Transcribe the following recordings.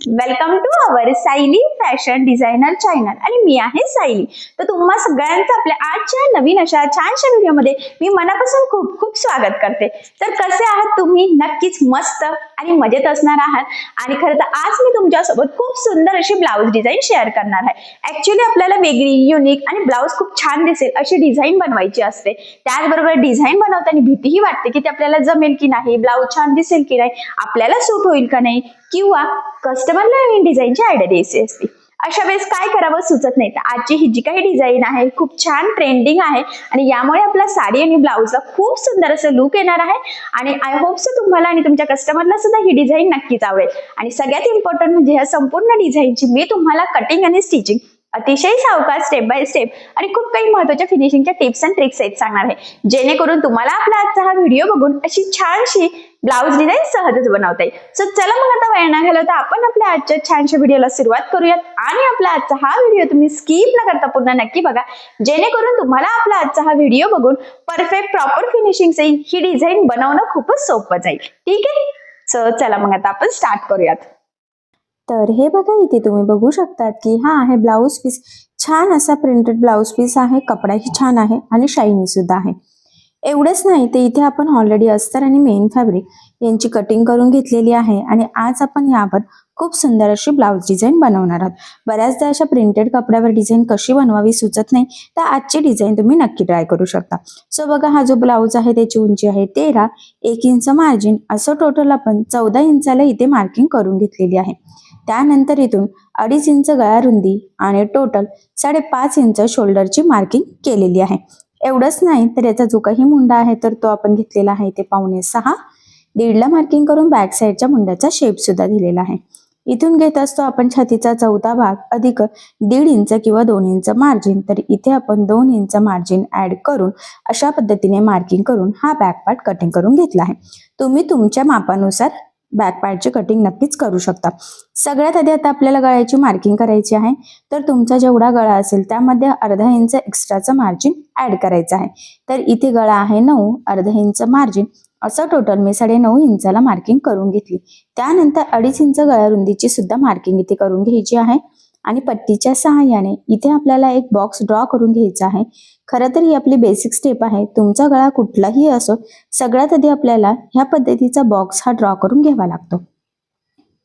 Welcome to our Sayali fashion designer channel आणि मी आहे सायली। तर तुम्हा सगळ्यांचं आपल्या आजच्या नवीन अशा छानशा व्हिडिओमध्ये मी मनापासून खूप खूप स्वागत करते। तर कसे आहात तुम्ही? नक्कीच मस्त आणि मजेत असणार आहात। आणि खरं तर आज मी तुमच्यासोबत खूप सुंदर अशी ब्लाउज डिझाईन शेअर करणार आहे। ऍक्च्युअली आपल्याला वेगळी युनिक आणि ब्लाउज खूप छान दिसेल अशी डिझाईन बनवायची असते। त्याचबरोबर डिझाईन बनवताना भीतीही वाटते की ते आपल्याला जमेल की नाही, ब्लाउज छान दिसेल की नाही, आपल्याला सूट होईल का नाही, किंवा कस्टमरला नवीन डिझाईनची आयडिया द्यायची असते। अशा वेळेस काय करावं सुचत नाही। तर आजची ही जी काही डिझाईन आहे खूप छान ट्रेंडिंग आहे आणि यामुळे आपला साडी आणि ब्लाउजला खूप सुंदर असं लुक येणार आहे। आणि आय होप सो तुम्हाला आणि तुमच्या कस्टमरला सुद्धा ही डिझाईन नक्कीच आवडेल। आणि सगळ्यात इम्पॉर्टंट म्हणजे या संपूर्ण डिझाईनची मी तुम्हाला कटिंग आणि स्टिचिंग अतिशय सावकाश स्टेप बाय स्टेप आणि खूप काही महत्त्वाच्या फिनिशिंगच्या टिप्स अँड ट्रिक्स आहेत सांगणार आहे, जेणेकरून तुम्हाला आपला आजचा हा व्हिडिओ बघून अशी छानशी ब्लाउज डिझाईन सहजच बनवता येईल। सो चला मग आता वेळ न घालवता आपण आपल्या आजच्या छानशा व्हिडिओला सुरुवात करूयात। आणि आपला आजचा हा व्हिडिओ तुम्ही स्किप न करता पुन्हा नक्की बघा, जेणेकरून तुम्हाला आपला आजचा हा व्हिडिओ बघून परफेक्ट प्रॉपर फिनिशिंग ही डिझाईन बनवणं खूपच सोपं जाईल। ठीक आहे, सो चला मग आता आपण स्टार्ट करूयात। तर हे बघा, इथे तुम्ही बघू शकतात की हा आहे ब्लाउज पीस। छान असा प्रिंटेड ब्लाउज पीस आहे, कपडाही छान आहे आणि शायनी सुद्धा आहे। एवढंच नाही, ते इथे आपण ऑलरेडी अस्तर आणि मेन फॅब्रिक यांची कटिंग करून घेतलेली आहे आणि आज आपण यावर खूप सुंदर अशी ब्लाउज डिझाईन बनवणार आहोत। बऱ्याचदा अशा प्रिंटेड कपड्यावर डिझाईन कशी बनवावी सुचत नाही, तर आजची डिझाईन तुम्ही नक्की ट्राय करू शकता। सो बघा, हा जो ब्लाउज आहे त्याची उंची आहे 13, 1 इंच मार्जिन, असं टोटल आपण 14 इंचाला इथे मार्किंग करून घेतलेली आहे। त्यानंतर इथून 2.5 इंच गळा रुंदी आणि टोटल 5.5 इंच शोल्डरची मार्किंग केलेली आहे। एवढंच नाही, तर याचा जो काही मुंडा आहे तर तो आपण घेतलेला आहे ते 5.25, 1.5ला मार्किंग करून बॅक साईडच्या मुंड्याचा शेप सुद्धा दिलेला आहे। इथून घेत असतो आपण छातीचा 14 भाग अधिक 1.5 इंच किंवा 2 इंच मार्जिन, तर इथे आपण 2 इंच मार्जिन ऍड करून अशा पद्धतीने मार्किंग करून हा बॅक पार्ट कटिंग करून घेतला आहे। तुम्ही तुमच्या मापानुसार बॅक पार्टची कटिंग नक्कीच करू शकता। सगळ्यात आधी आता आपल्याला गळ्याची मार्किंग करायची आहे, तर तुमचा जेवढा गळा असेल त्यामध्ये अर्धा इंच एक्स्ट्राचं मार्जिन ऍड करायचं आहे। तर इथे गळा आहे 9, अर्धा इंच मार्जिन, असं टोटल मी 9.5 इंचाला मार्किंग करून घेतली। त्यानंतर 2.5 इंच गळा रुंदीची सुद्धा मार्किंग इथे करून घ्यायची आहे आणि पट्टीच्या सहाय्याने इथे आपल्याला एक बॉक्स ड्रॉ करून घ्यायचा आहे। खरं तर ही आपली बेसिक स्टेप आहे, तुमचा गळा कुठलाही असो, सगळ्यात आधी आपल्याला ह्या पद्धतीचा बॉक्स हा ड्रॉ करून घ्यावा लागतो।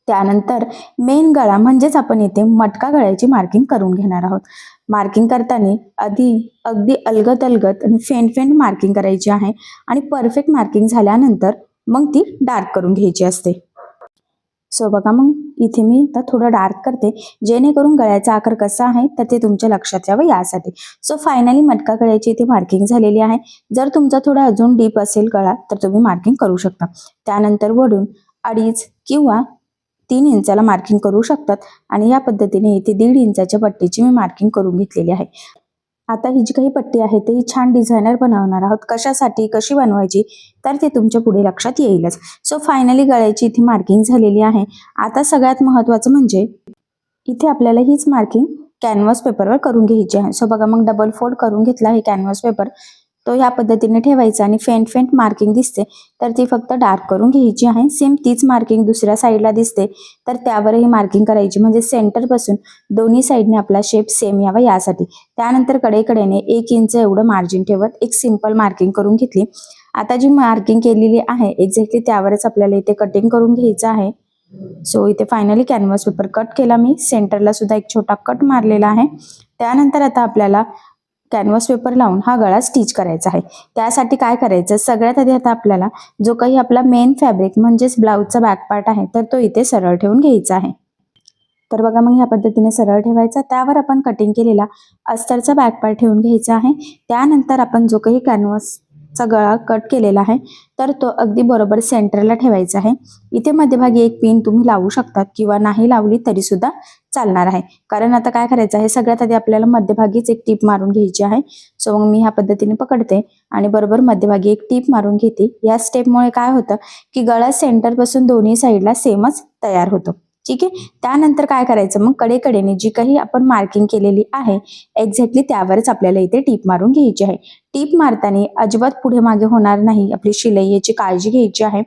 त्यानंतर मेन गळा म्हणजेच आपण इथे मटका गळ्याची मार्किंग करून घेणार आहोत। मार्किंग करताना अगदी अलगद अलगद आणि फेंट फेंट मार्किंग करायची आहे आणि परफेक्ट मार्किंग झाल्यानंतर मग ती डार्क करून घ्यायची असते। सो बघा, मग इथे मी आता थोडं डार्क करते, जेणेकरून गळ्याचा आकार कसा आहे तर ते तुमच्या लक्षात यावं यासाठी। सो फायनली मटका गळ्याची इथे मार्किंग झालेली आहे। जर तुमचा थोडा अजून डीप असेल गळा तर तुम्ही मार्किंग करू शकता। त्यानंतर वडून 2.5 किंवा 3 इंचाला मार्किंग करू शकतात आणि या पद्धतीने इथे 1.5 इंचाच्या पट्टीची मी मार्किंग करून घेतलेली आहे। आता ही जी काही पट्टी आहे ती छान डिझायनर बनवणार आहोत। कशासाठी, कशी बनवायची, तर ते तुमच्या पुढे लक्षात येईलच। सो फायनली गळ्याची इथे मार्किंग झालेली आहे। आता सगळ्यात महत्त्वाचं म्हणजे इथे आपल्याला हीच मार्किंग कॅनव्हास पेपरवर करून घ्यायची आहे। सो बघा, मग डबल फोल्ड करून घेतला आहे कॅनव्हास पेपर, तो ह्या पद्धतीने ठेवायचा आणि फेंट फेंट मार्किंग दिसते तर ती फक्त डार्क करून घ्यायची आहे। सेम तीच मार्किंग दुसऱ्या साईडला दिसते तर त्यावरही मार्किंग करायची, म्हणजे सेंटर पासून दोन्ही साईडने आपला शेप सेम यावा यासाठी। त्यानंतर कडेकडेने 1 इंच एवढं मार्जिन ठेवत एक सिंपल मार्किंग करून घेतली। आता जी मार्किंग केलेली आहे एक्झॅक्टली त्यावरच आपल्याला इथे कटिंग करून घ्यायचं आहे। सो इथे फायनली कॅनव्हास पेपर कट केला मी, सेंटरला सुद्धा एक छोटा कट मारलेला आहे। त्यानंतर आता आपल्याला कॅनव्हास पेपर लावून हा गळा स्टिच करायचा आहे। त्यासाठी काय करायचं, सगळ्यात आधी आता आपल्याला जो काही आपला मेन फॅब्रिक म्हणजेच ब्लाउजचा बॅक पार्ट आहे तर तो इथे सरळ ठेवून घ्यायचा आहे। तर बघा, मग ह्या पद्धतीने सरळ ठेवायचा, त्यावर आपण कटिंग केलेला अस्तरचा बॅक पार्ट ठेवून घ्यायचा आहे। त्यानंतर आपण जो काही कॅनव्हासचा गळा कट केलेला आहे तर तो अगदी बरोबर सेंटरला ठेवायचा आहे। इथे मध्यभागी एक पिन तुम्ही लावू शकतात किंवा नाही लावली तरी सुद्धा चालणार आहे, कारण आता काय करायचं आहे, सगळ्यात आधी आपल्याला मध्यभागीच एक टीप मारून घ्यायची आहे। सो मग मी ह्या पद्धतीने पकडते आणि बरोबर मध्यभागी एक टीप मारून घेते। या स्टेपमुळे काय होतं की गळा सेंटर पासून दोन्ही साईडला सेमच तयार होतो। ठीक आहे, त्यानंतर काय करायचं, मग कडेकडेने जी काही आपण मार्किंग केलेली आहे एक्झॅक्टली त्यावरच आपल्याला इथे टीप मारून घ्यायची आहे। टीप मारताना अजिबात पुढे मागे होणार नाही, आपली शिलाई याची काळजी घ्यायची आहे।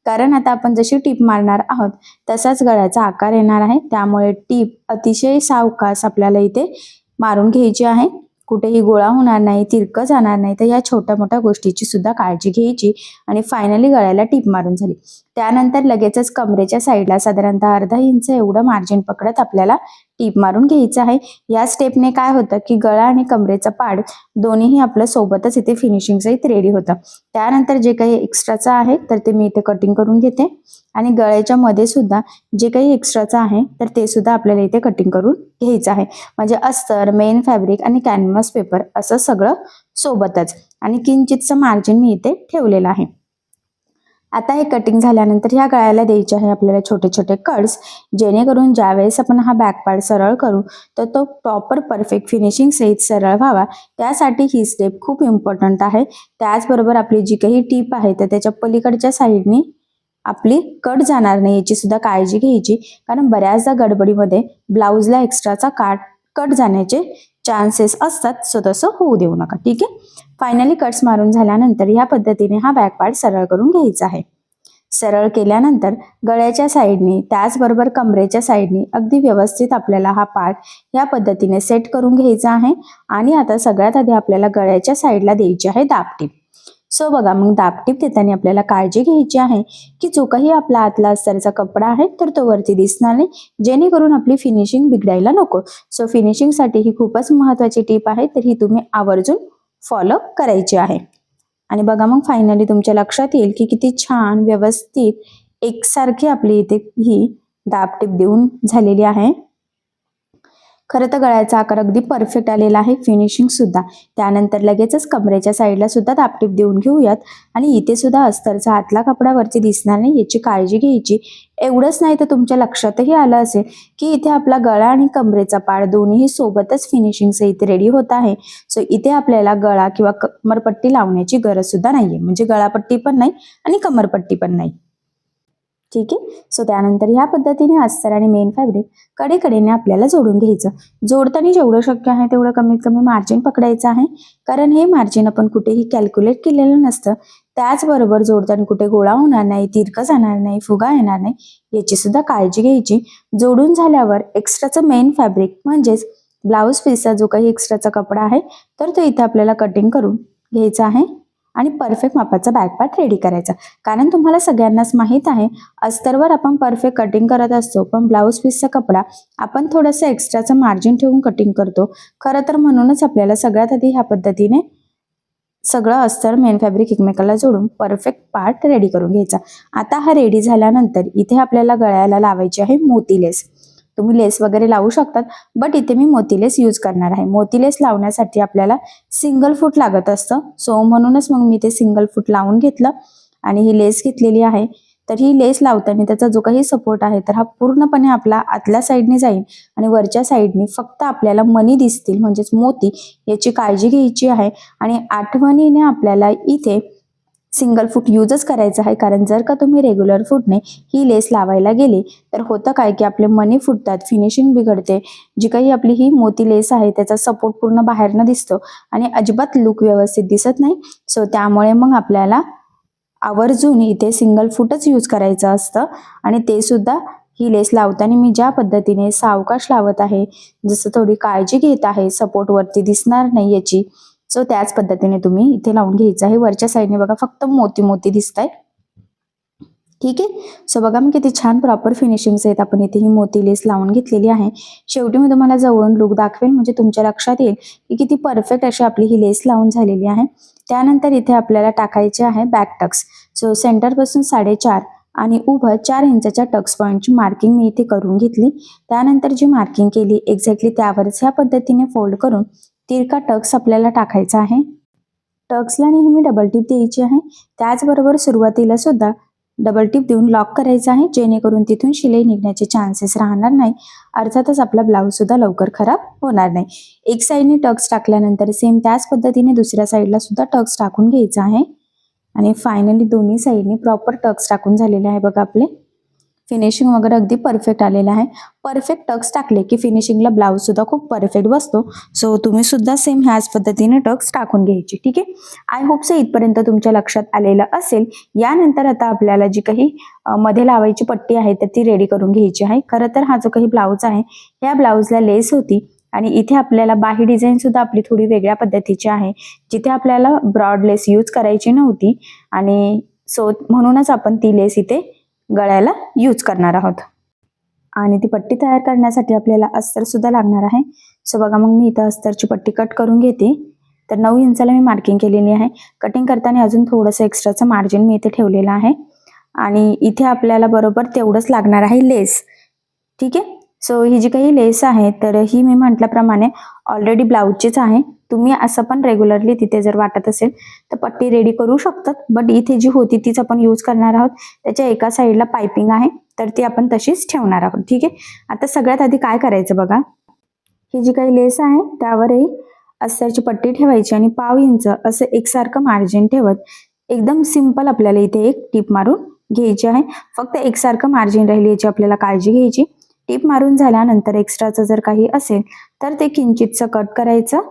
कारण आता आपण जशी टीप मारणार आहोत तसाच गळ्याचा आकार येणार आहे, त्यामुळे टीप अतिशय सावकाश आपल्याला इथे मारून घ्यायची आहे. कुठेही गोळा होणार नाही, तिरकं जाणार नाही. तर या छोट्या मोठ्या गोष्टीची सुद्धा काळजी घ्यायची. आणि फायनली गळ्याला टीप मारून झाली. त्यानंतर लगेचच कमरेच्या साईडला साधारणतः अर्धा इंच एवढं मार्जिन पकडत आपल्याला टीप मारून घ्यायचं आहे. या स्टेपने काय होतं की गळा आणि कमरेचा पार्ट दोन्हीही आपलं सोबतच इथे फिनिशिंग सहित रेडी होतं. त्यानंतर जे काही एक्स्ट्राचं आहे तर ते मी इथे कटिंग करून घेते. आणि गळ्याच्या मध्ये सुद्धा जे काही एक्स्ट्राचं आहे तर ते सुद्धा आपल्याला इथे कटिंग करून घ्यायचं आहे. म्हणजे अस्तर, मेन फॅब्रिक आणि कॅनव्हास पेपर असं सगळं सोबतच. आणि किंचितचं मार्जिन मी इथे ठेवलेलं आहे. आता हे कटिंग झाल्यानंतर ह्या गळ्याला द्यायचे आहे आपल्याला छोटे छोटे कट्स, जेणेकरून ज्यावेळेस आपण हा बॅक पार्ट सरळ करू तर तो प्रॉपर परफेक्ट फिनिशिंग सहित सरळ व्हावा. त्यासाठी ही स्टेप खूप इम्पॉर्टंट आहे. त्याचबरोबर आपली जी काही टीप आहे तर त्याच्या पलीकडच्या साईडनी आपली कट जाणार नाही याची सुद्धा काळजी घ्यायची. कारण बऱ्याचदा गडबडीमध्ये ब्लाऊजला एक्स्ट्राचा कट जाण्याचे चान्सेस असतात, सो तसं होऊ देऊ नका. ठीक आहे. फायनली कट्स मारून झाल्यानंतर ह्या पद्धतीने हा बॅक पार्ट सरळ करून घ्यायचा आहे. सरळ केल्यानंतर गळ्याच्या साईडनी त्याचबरोबर कमरेच्या साईडनी अगदी व्यवस्थित आपल्याला हा पार्ट या पद्धतीने सेट करून घ्यायचा आहे. आणि आता सगळ्यात आधी आपल्याला गळ्याच्या साईडला द्यायची आहे दाबटीप. सो बघा, मग दाबटीप देताना आपल्याला काळजी घ्यायची आहे की जो काही आपला आतला अस्तरचा कपडा आहे तर तो वरती दिसणार नाही, जेणेकरून आपली फिनिशिंग बिघडायला नको. सो फिनिशिंगसाठी ही खूपच महत्त्वाची टीप आहे, तर ही तुम्ही आवर्जून फॉलो करायची आहे. आणि बघा मग फायनली तुमच्या लक्षात येईल की किती छान व्यवस्थित एकसारखी आपली इथे ही दाबटीप देऊन झालेली आहे. खरं तर गळ्याचा आकार अगदी परफेक्ट आलेला आहे, फिनिशिंग सुद्धा. त्यानंतर लगेचच कमरेच्या साईडला सुद्धा दाबटीप देऊन घेऊयात. आणि इथे सुद्धा अस्तरचा आतला कपडा वरती दिसणार नाही याची काळजी घ्यायची. एवढंच नाही तर तुमच्या लक्षातही आलं असेल की इथे आपला गळा आणि कमरेचा पार्ट दोन्ही सोबतच फिनिशिंग सहित रेडी होत आहे. सो इथे आपल्याला गळा किंवा कमरपट्टी लावण्याची गरज सुद्धा नाहीये, म्हणजे गळापट्टी पण नाही आणि कमरपट्टी पण नाही. ठीक आहे. सो त्यानंतर ह्या पद्धतीने अस्तर आणि मेन फॅब्रिक कडेकडेने आपल्याला जोडून घ्यायचं. जोडताना जेवढं शक्य आहे तेवढं कमीत कमी मार्जिन पकडायचं आहे, कारण हे मार्जिन आपण कुठेही कॅल्क्युलेट केलेलं नसतं. त्याचबरोबर जोडताना कुठे गोळा होणार नाही, तिरकं जाणार नाही, फुगा येणार नाही याची सुद्धा काळजी घ्यायची. जोडून झाल्यावर एक्स्ट्राचं मेन फॅब्रिक म्हणजेच ब्लाऊज पीसचा जो काही एक्स्ट्राचा कपडा आहे तर तो इथे आपल्याला कटिंग करून घ्यायचा आहे. आणि परफेक्ट मापाचा बॅक पार्ट रेडी करायचा. कारण तुम्हाला सगळ्यांनाच माहीत आहे अस्तरवर आपण परफेक्ट कटिंग करत असतो, पण ब्लाऊज पीसचा कपडा आपण थोडंसं एक्स्ट्राचं मार्जिन ठेवून कटिंग करतो. खरं तर म्हणूनच आपल्याला सगळ्यात आधी ह्या पद्धतीने सगळं अस्तर मेन फॅब्रिक एकमेकाला जोडून परफेक्ट पार्ट रेडी करून घ्यायचा. आता हा रेडी झाल्यानंतर इथे आपल्याला गळ्याला लावायची आहे मोती लेस. तुम्ही लेस वगैरे लावू शकतात, बट इथे मी मोती लेस यूज करणार आहे. मोती लेस लावण्यासाठी आपल्याला सिंगल फूट लागत असतं, सो म्हणूनच मग मी ते सिंगल फूट लावून घेतलं आणि ही लेस घेतलेली आहे. तर ही लेस लावताना त्याचा जो काही सपोर्ट आहे तर हा पूर्णपणे आपला आतल्या साईडने जाईल आणि वरच्या साईडने फक्त आपल्याला मणी दिसतील, म्हणजेच मोती, याची काळजी घ्यायची आहे. आणि आठवणीने आपल्याला इथे सिंगल फूट यूजच करायचं आहे, कारण जर का तुम्ही रेग्युलर फूटने ही लेस लावायला गेली तर होतं काय की आपले मणी फुटतात, फिनिशिंग बिघडते. जी काही आपली ही मोती लेस आहे त्याचा सपोर्ट पूर्ण बाहेरनं दिसतो आणि अजिबात लुक व्यवस्थित दिसत नाही. सो त्यामुळे मग आपल्याला आवर्जून इथे सिंगल फूटच यूज करायचं असतं. आणि ते सुद्धा ही लेस लावताना मी ज्या पद्धतीने सावकाश लावत आहे, जसं थोडी काळजी घेत आहे, सपोर्ट वरती दिसणार नाही याची, सो त्याच पद्धतीने तुम्ही इथे लावून घ्यायचं आहे. वरच्या साईडने बघा फक्त मोती मोती दिसत आहे. ठीक आहे. सो बघा मी किती छान प्रॉपर फिनिशिंग आहेत, आपण इथे ही मोती लेस लावून घेतलेली आहे. शेवटी मी तुम्हाला जवळून लुक दाखवेल, म्हणजे तुमच्या लक्षात येईल की किती परफेक्ट अशी आपली ही लेस लावून झालेली आहे. त्यानंतर इथे आपल्याला टाकायचे आहे बॅक टक्स. सो सेंटरपासून 4.5 आणि उभं 4 इंचाच्या टक्स पॉईंटची मार्किंग मी इथे करून घेतली. त्यानंतर जी मार्किंग केली एक्झॅक्टली त्यावरच ह्या पद्धतीने फोल्ड करून तिरका टक्स आपल्याला टाकायचा आहे. टक्सला नेहमी डबल टिप द्यायची आहे. त्याचबरोबर सुरुवातीला सुद्धा डबल टिप देऊन लॉक करायचं आहे, जेणेकरून तिथून शिलाई निघण्याचे चान्सेस राहणार नाही. अर्थातच आपला ब्लाऊज सुद्धा लवकर खराब होणार नाही. एक साईडने टक्स टाकल्यानंतर सेम त्याच पद्धतीने दुसऱ्या साईडला सुद्धा टक्स टाकून घ्यायचा आहे. आणि फायनली दोन्ही साईडने प्रॉपर टक्स टाकून झालेले आहे बघा आपले. फिनिशिंग वगैरे अगदी परफेक्ट आलेलं आहे. परफेक्ट टक्स टाकले की फिनिशिंगला ब्लाऊज सुद्धा खूप परफेक्ट बसतो. सो तुम्ही सुद्धा सेम ह्याच पद्धतीने टक्स टाकून घ्यायची. ठीक आहे. आय होप सो इथपर्यंत तुमच्या लक्षात आलेलं असेल. यानंतर आता आपल्याला जी काही मध्ये लावायची पट्टी आहे तर ती रेडी करून घ्यायची आहे. खरं तर हा जो काही ब्लाऊज आहे या ब्लाऊजला लेस होती आणि इथे आपल्याला बाही डिझाईन सुद्धा आपली थोडी वेगळ्या पद्धतीची आहे, जिथे आपल्याला ब्रॉड लेस यूज करायची नव्हती आणि सो म्हणूनच आपण ती लेस इथे गळ्याला यूज करणार आहोत. आणि ती पट्टी तयार करण्यासाठी आपल्याला अस्तर सुद्धा लागणार आहे. सो बघा मग मी इथं अस्तरची पट्टी कट करून घेते. तर 9 इंचाला मी मार्किंग केलेली आहे. कटिंग करताना अजून थोडंसं एक्स्ट्राचं मार्जिन मी इथे ठेवलेलं आहे आणि इथे आपल्याला बरोबर तेवढंच लागणार आहे लेस. ठीक आहे. सो ही जी काही लेस आहे तर ही मी म्हटल्याप्रमाणे ऑलरेडी ब्लाऊजचीच आहे. तुम्ही असं पण रेग्युलरली तिथे जर वाटत असेल तर पट्टी रेडी करू शकतात, बट इथे जी होती तीच आपण यूज करणार आहोत. त्याच्या एका साईडला पायपिंग आहे तर ती आपण तशीच ठेवणार आहोत. ठीक आहे. आता सगळ्यात आधी काय करायचं बघा, ही जी काही लेस आहे त्यावरही अस्तरची पट्टी ठेवायची आणि पाव इंच असं एकसारखं मार्जिन ठेवत एकदम सिंपल आपल्याला इथे एक टीप मारून घ्यायची आहे. फक्त एकसारखं मार्जिन राहील याची आपल्याला काळजी घ्यायची. टीप मारून झाल्यानंतर एक्स्ट्राचं जर काही असेल तर ते किंचितचं कट करायचं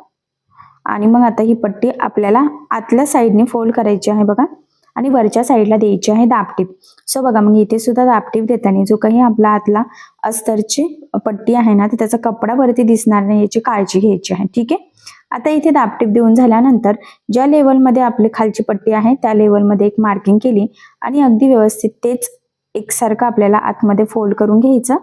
आणि मग आता ही पट्टी आपल्याला आतल्या साईडने फोल्ड करायची आहे बघा आणि वरच्या साईडला द्यायची आहे दाबटीप. सो बघा मग इथे सुद्धा दाबटीप देताना जो काही आपला आतला अस्तरची पट्टी आहे ना, त्याचा कपडा वरती दिसणार नाही याची काळजी घ्यायची आहे. ठीक आहे. आता इथे दाबटीप देऊन झाल्यानंतर ज्या लेवलमध्ये आपली खालची पट्टी आहे त्या लेवलमध्ये एक मार्किंग केली आणि अगदी व्यवस्थित तेच एकसारखं आपल्याला आतमध्ये फोल्ड करून घ्यायचं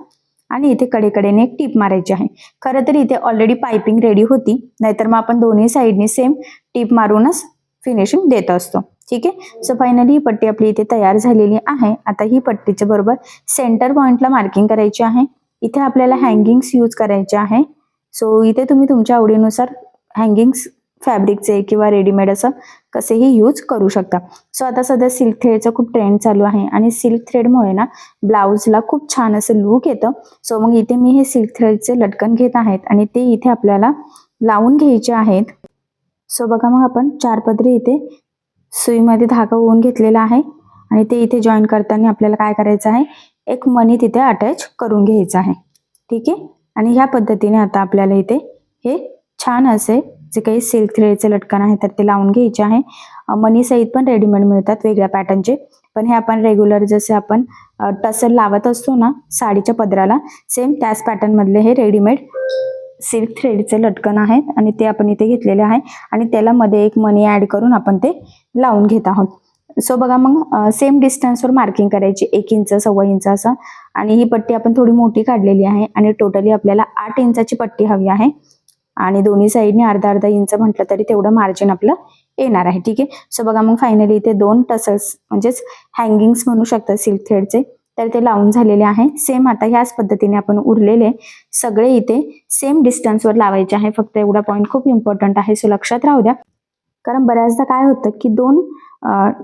आणि इथे कडेकडेने एक टीप मारायची आहे. खरं तर इथे ऑलरेडी पायपिंग रेडी होती, नाहीतर मग आपण दोन्ही साईडनी सेम टीप मारूनच फिनिशिंग देत असतो. ठीक आहे. सो फायनली ही पट्टी आपली इथे तयार झालेली आहे. आता ही पट्टीच्या बरोबर सेंटर पॉइंटला मार्किंग करायची आहे. इथे आपल्याला हँगिंग्स यूज करायचे आहे. सो इथे तुम्ही तुमच्या आवडीनुसार हँगिंग्स फॅब्रिकचे किंवा रेडीमेड असं कसेही यूज करू शकता. सो आता सध्या सिल्क थ्रेडचा खूप ट्रेंड चालू आहे आणि सिल्क थ्रेडमुळे ना ब्लाऊजला खूप छान असं लुक येतं. सो मग इथे मी हे सिल्क थ्रेडचे लटकन घेत आहेत आणि ते इथे आपल्याला लावून घ्यायचे आहेत. सो बघा मग आपण 4 पदरी इथे सुईमध्ये धागा ओवून घेतलेला आहे आणि ते इथे जॉईन करताना आपल्याला काय करायचं आहे, एक मणी तिथे अटॅच करून घ्यायचं आहे. ठीक आहे. आणि ह्या पद्धतीने आता आपल्याला इथे हे छान असे जे काही सिल्क थ्रेडचे लटकन आहे तर ते लावून घ्यायचे आहे. मनी सहित पण रेडीमेड मिळतात वेगळ्या पॅटर्नचे, पण हे आपण रेग्युलर जसे आपण टसल लावत असतो ना साडीच्या पदराला, सेम त्याच पॅटर्न मधले हे रेडीमेड सिल्क थ्रेडचे लटकन आहेत आणि ते आपण इथे घेतलेले आहे आणि त्याला मध्ये एक मणी ऍड करून आपण ते लावून घेत आहोत. सो बघा मग सेम डिस्टन्सवर मार्किंग करायची, 1 इंच 1.25 इंच असं. आणि ही पट्टी आपण थोडी मोठी काढलेली आहे आणि टोटली आपल्याला 8 इंचाची पट्टी हवी आहे आणि दोन्ही साईडने अर्धा इंच म्हटलं तरी तेवढं मार्जिन आपलं येणार आहे. ठीक आहे. सो बघा मग फायनली इथे 2 टसल्स म्हणजेच हँगिंग्स म्हणू शकता सिल्क थ्रेडचे, तर ते लावून झालेले आहे. सेम आता ह्याच पद्धतीने आपण उरलेले सगळे इथे सेम डिस्टन्सवर लावायचे आहे. फक्त एवढा पॉईंट खूप इम्पॉर्टंट आहे, सो लक्षात राहू द्या. कारण बऱ्याचदा काय होतं की 2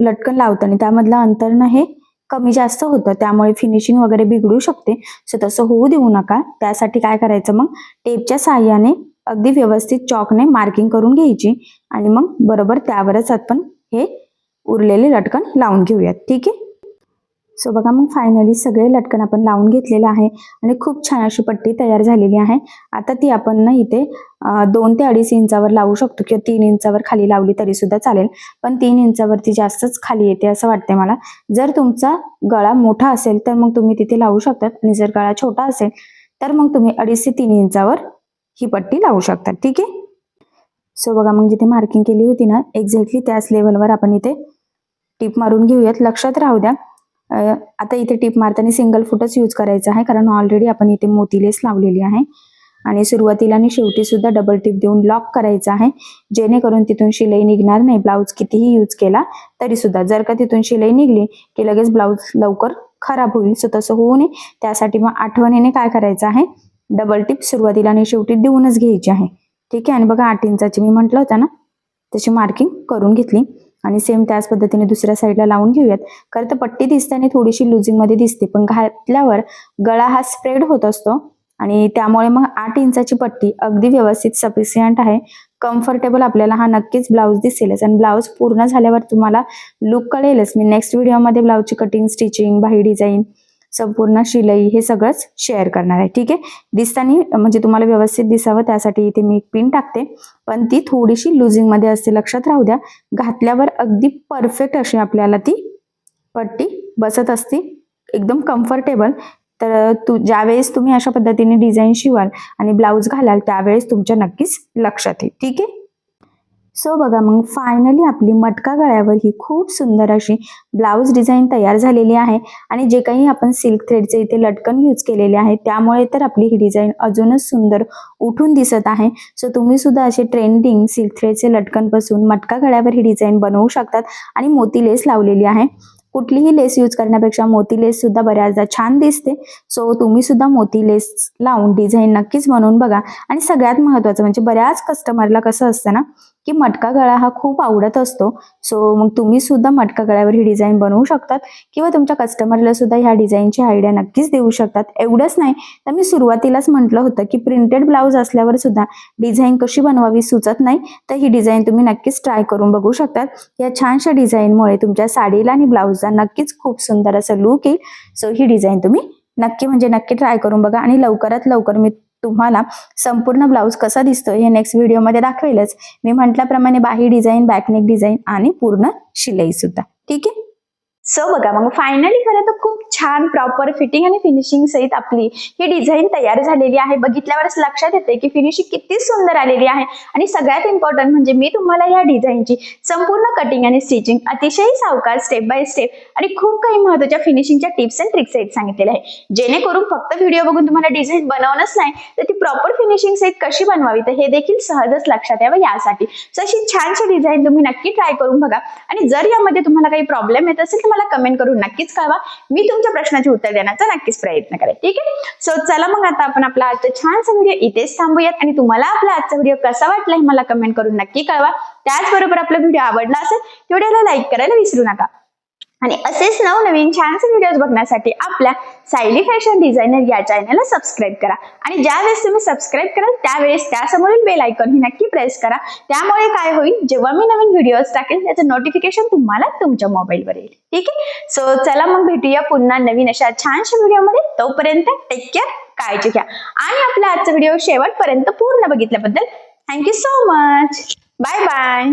लटकन लावताना त्यामधलं अंतर ना हे कमी जास्त होतं, त्यामुळे फिनिशिंग वगैरे बिघडू शकते. सो तसं होऊ देऊ नका. त्यासाठी काय करायचं, मग टेपच्या साहाय्याने अगदी व्यवस्थित चॉकने मार्किंग करून घ्यायची आणि मग बरोबर त्यावरच आपण हे उरलेले लटकन लावून घेऊयात. ठीक आहे. सो बघा मग फायनली सगळे लटकन आपण लावून घेतलेलं आहे आणि खूप छान अशी पट्टी तयार झालेली आहे. आता ती आपण ना इथे 2 ते 2.5 इंचावर लावू शकतो किंवा 3 इंचावर खाली लावली तरी सुद्धा चालेल, पण 3 इंचावरती जास्तच खाली येते असं वाटते मला. जर तुमचा गळा मोठा असेल तर मग तुम्ही तिथे लावू शकतात आणि जर गळा छोटा असेल तर मग तुम्ही 2.5 ते 3 इंचावर ही पट्टी लावू शकतात. ठीक आहे. सो बघा मग जिथे मार्किंग केली होती ना एक्झॅक्टली त्याच लेवलवर आपण इथे टिप मारून घेऊयात. लक्षात राहू द्या, आता इथे टिप मारताना सिंगल फुटच यूज करायचा आहे, कारण ऑलरेडी आपण इथे मोती लेस लावलेली आहे आणि सुरुवातीला आणि शेवटी सुद्धा डबल टिप देऊन लॉक करायचं आहे, जेणेकरून तिथून शिलाई निघणार नाही. ब्लाऊज कितीही यूज केला तरी सुद्धा जर का तिथून शिलाई निघली की लगेच ब्लाऊज लवकर खराब होईल. सो तसं होऊ नये त्यासाठी मग आठवणीने काय करायचं आहे, डबल टिप सुरुवातीला आणि शेवटी देऊनच घ्यायची आहे. ठीक आहे. आणि बघा 8 इंचाची मी म्हटलं होतं ना तशी मार्किंग करून घेतली आणि सेम त्याच पद्धतीने दुसऱ्या साईडला लावून घेऊयात. खरं तर पट्टी दिसताना थोडीशी लुजिंग मध्ये दिसते, पण घातल्यावर गळा हा स्प्रेड होत असतो आणि त्यामुळे मग 8 इंचाची पट्टी अगदी व्यवस्थित सफिशियंट आहे. कम्फर्टेबल आपल्याला हा नक्कीच ब्लाऊज दिसेलच आणि ब्लाऊज पूर्ण झाल्यावर तुम्हाला लुक कळेलच. मी नेक्स्ट व्हिडिओमध्ये ब्लाऊजची कटिंग, स्टिचिंग, बाही डिझाईन संपूर्ण शिलाई हे सगळंच शेअर करणार आहे. ठीक आहे, दिसताना म्हणजे तुम्हाला व्यवस्थित दिसावं त्यासाठी इथे मी एक पिन टाकते, पण ती थोडीशी लुझिंग मध्ये असते, लक्षात राहू द्या. घातल्यावर अगदी परफेक्ट अशी आपल्याला ती पट्टी बसत असते, एकदम कम्फर्टेबल. तर ज्यावेळेस तुम्ही अशा पद्धतीने डिझाईन शिवाल आणि ब्लाऊज घालाल त्यावेळेस तुमच्या नक्कीच लक्षात येईल. ठीक आहे, सो बघा मग फायनली आपली मटका गळ्यावर ही खूप सुंदर अशी ब्लाऊज डिझाईन तयार झालेली आहे. आणि जे काही आपण सिल्क थ्रेडचे इथे लटकन यूज केलेले आहे त्यामुळे तर आपली ही डिझाईन अजूनच सुंदर उठून दिसत आहे. सो तुम्ही सुद्धा असे ट्रेंडिंग सिल्क थ्रेडचे लटकन पासून मटका गळ्यावर ही डिझाईन बनवू शकतात. आणि मोती लेस लावलेली आहे, कुठलीही लेस यूज करण्यापेक्षा मोती लेस सुद्धा बऱ्याचदा छान दिसते. सो तुम्ही सुद्धा मोती लेस लावून डिझाईन नक्कीच बनवून बघा. आणि सगळ्यात महत्त्वाचं म्हणजे बऱ्याच कस्टमरला कसं असतं ना की मटका गळा हा खूप आवडत असतो. सो मग तुम्ही सुद्धा मटका गळ्यावर ही डिझाईन बनवू शकतात किंवा तुमच्या कस्टमरला सुद्धा ह्या डिझाईनची आयडिया नक्कीच देऊ शकतात. एवढंच नाही तर मी सुरुवातीलाच म्हटलं होतं की प्रिंटेड ब्लाऊज असल्यावर सुद्धा डिझाईन कशी बनवावी सुचत नाही, तर ही डिझाईन तुम्ही नक्कीच ट्राय करून बघू शकतात. या छानशा डिझाईनमुळे तुमच्या साडीला आणि ब्लाऊजला नक्कीच खूप सुंदर असं लुक येईल. सो ही डिझाईन तुम्ही नक्की ट्राय करून बघा. आणि लवकरात लवकर मी तुम्हाला संपूर्ण ब्लाऊज कसा दिसतो हे नेक्स्ट व्हिडिओमध्ये दाखवेलच. मी म्हटल्याप्रमाणे बाही डिझाईन, बॅकनेक डिझाईन आणि पूर्ण शिलाई सुद्धा. ठीक आहे, सो बघा मग फायनली खरं तर खूप छान प्रॉपर फिटिंग आणि फिनिशिंग सहित आपली ही डिझाईन तयार झालेली आहे. बघितल्यावरच लक्षात येते की फिनिशिंग किती सुंदर आलेली आहे. आणि सगळ्यात इम्पॉर्टंट म्हणजे मी तुम्हाला या डिझाईनची संपूर्ण कटिंग आणि स्टिचिंग अतिशय सावकाश स्टेप बाय स्टेप आणि खूप काही महत्त्वाच्या फिनिशिंगच्या टिप्स अँड ट्रिक्स सहित सांगितलेल्या आहे, जेणेकरून फक्त व्हिडिओ बघून तुम्हाला डिझाईन बनवणंच नाही तर ती प्रॉपर फिनिशिंग सहित कशी बनवावी तर हे देखील सहजच लक्षात यावं यासाठी. सो अशी छानशी डिझाईन तुम्ही नक्की ट्राय करून बघा. आणि जर यामध्ये तुम्हाला काही प्रॉब्लेम येत असेल तर मला कमेंट करून नक्कीच कळवा, मी तुमच्या प्रश्नाचे उत्तर देण्याचा नक्कीच प्रयत्न करेन. ठीक आहे, सो चला मग आता आपण आपला आजचा छानसा व्हिडिओ इथेच थांबूयात. आणि तुम्हाला आपला आजचा व्हिडिओ कसा वाटला हे मला कमेंट करून नक्की कळवा. त्याचबरोबर आपला व्हिडिओ आवडला असेल व्हिडिओला लाईक करायला विसरू नका. आणि असेच नवनवीन छानसे व्हिडिओज बघण्यासाठी आपल्या सायली फॅशन डिझायनर या चॅनलला सबस्क्राईब करा. आणि ज्यावेळेस तुम्ही सबस्क्राईब कराल त्यावेळेस त्यासमोरील बेल आयकॉन ही नक्की प्रेस करा. त्यामुळे काय होईल, जेव्हा मी नवीन व्हिडिओज टाकेल त्याचं नोटिफिकेशन तुम्हाला तुमच्या मोबाईलवर येईल. ठीक आहे, सो चला मग भेटूया पुन्हा नवीन अशा छानशा व्हिडिओमध्ये. तोपर्यंत टेक केअर, काळजी घ्या. आणि आपला आजचा व्हिडिओ शेवटपर्यंत पूर्ण बघितल्याबद्दल thank you so much. Bye bye.